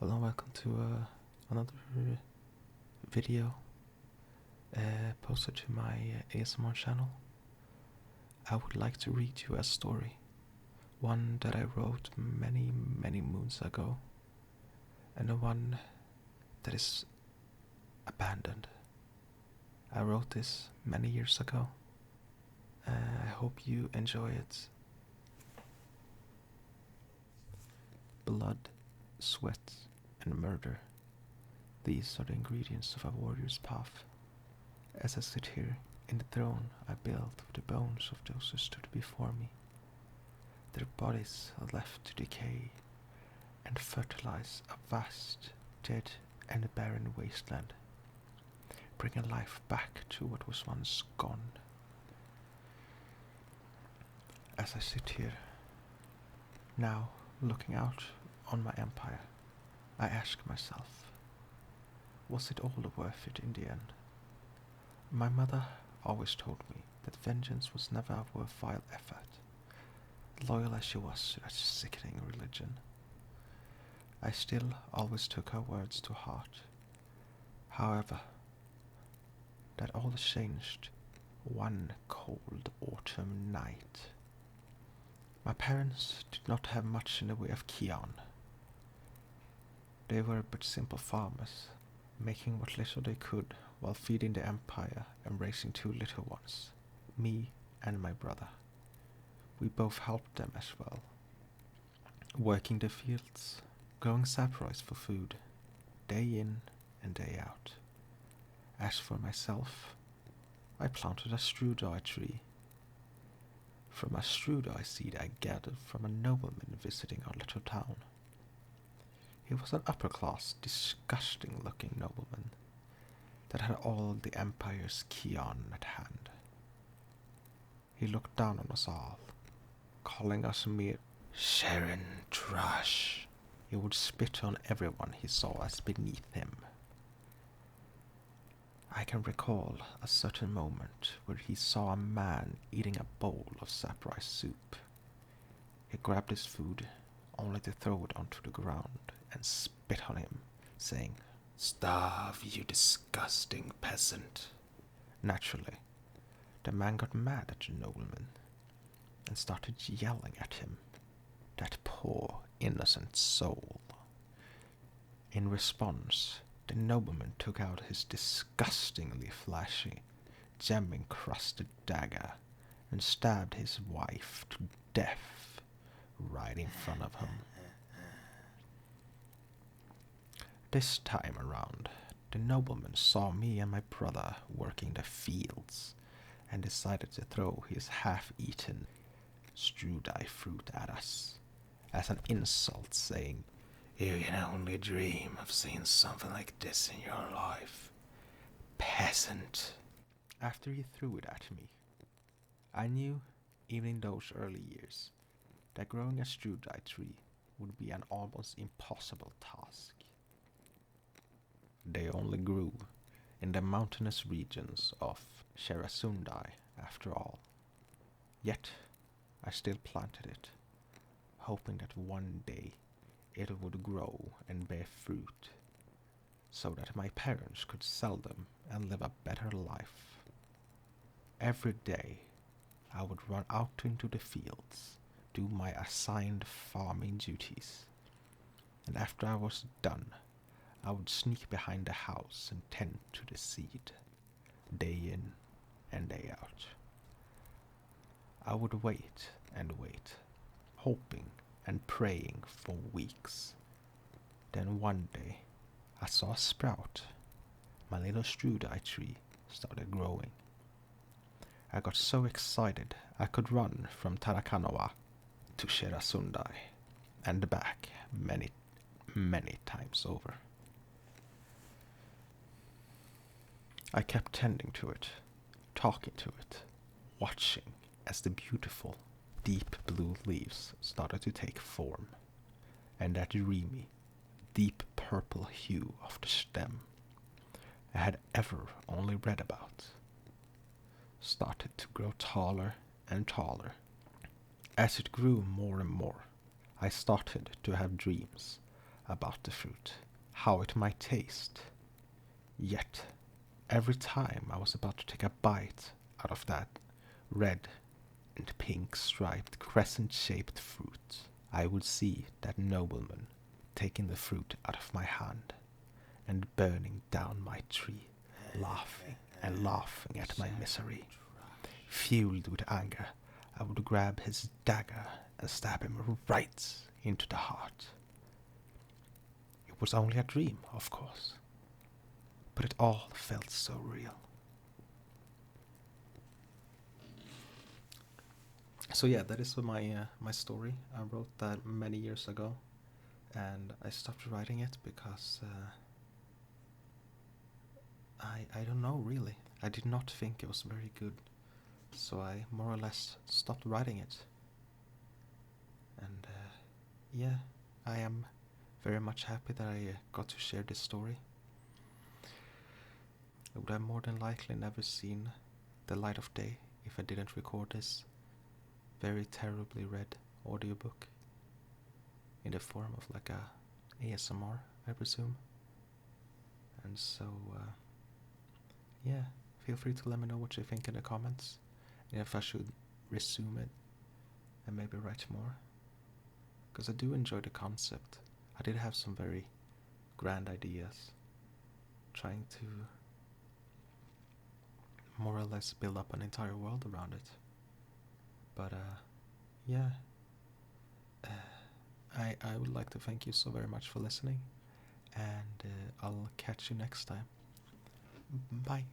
Hello and welcome to another video posted to my ASMR channel. I would like to read you a story, one that I wrote many moons ago, and the one that is abandoned. I wrote this many years ago. I hope you enjoy it. Blood, sweat, and murder. These are the ingredients of a warrior's path. As I sit here in the throne I built of the bones of those who stood before me, their bodies are left to decay and fertilize a vast, dead and barren wasteland, bringing life back to what was once gone. As I sit here, now looking out on my empire, I ask myself, was it all worth it in the end? My mother always told me that vengeance was never a worthwhile effort, loyal as she was to that sickening religion. I still always took her words to heart. However, that all changed one cold autumn night. My parents did not have much in the way of kion. They were but simple farmers, making what little they could while feeding the empire and raising two little ones, me and my brother. We both helped them as well, working the fields, growing saprolite for food, day in and day out. As for myself, I planted a strudai tree. From a strudai seed I gathered from a nobleman visiting our little town. He was an upper-class, disgusting-looking nobleman that had all the empire's kion at hand. He looked down on us all, calling us mere Sharon trash. He would spit on everyone he saw as beneath him. I can recall a certain moment where he saw a man eating a bowl of saprolite soup. He grabbed his food, only to throw it onto the ground and spit on him, saying, "Starve, you disgusting peasant." Naturally, the man got mad at the nobleman and started yelling at him, that poor innocent soul. In response, the nobleman took out his disgustingly flashy, gem-encrusted dagger and stabbed his wife to death right in front of him. This time around, the nobleman saw me and my brother working the fields and decided to throw his half-eaten strudai fruit at us as an insult, saying, "You can only dream of seeing something like this in your life, peasant." After he threw it at me, I knew, even in those early years, that growing a strudai tree would be an almost impossible task. They only grew in the mountainous regions of Sherasundai, after all. Yet, I still planted it, hoping that one day it would grow and bear fruit, so that my parents could sell them and live a better life. Every day, I would run out into the fields, do my assigned farming duties, and after I was done, I would sneak behind the house and tend to the seed, day in and day out. I would wait and wait, hoping and praying for weeks. Then one day, I saw a sprout. My little strudai tree started growing. I got so excited I could run from Tarakanoa to Sherasundai and back many times over. I kept tending to it, talking to it, watching as the beautiful, deep blue leaves started to take form, and that dreamy, deep purple hue of the stem I had ever only read about started to grow taller and taller. As it grew more and more, I started to have dreams about the fruit, how it might taste. Yet, every time I was about to take a bite out of that red and pink striped crescent shaped fruit, I would see that nobleman taking the fruit out of my hand and burning down my tree, laughing and laughing at my misery. Fueled with anger, I would grab his dagger and stab him right into the heart. It was only a dream, of course, but it all felt so real. So yeah, that is my story. I wrote that many years ago, and I stopped writing it because I don't know really. I did not think it was very good, so I more or less stopped writing it. And yeah, I am very much happy that I got to share this story. It would have more than likely never seen the light of day if I didn't record this very terribly read audiobook in the form of like a ASMR, I presume. And so, yeah, feel free to let me know what you think in the comments, and if I should resume it and maybe write more. Because I do enjoy the concept. I did have some very grand ideas, trying to more or less build up an entire world around it. But yeah, I would like to thank you so very much for listening, and I'll catch you next time. Bye.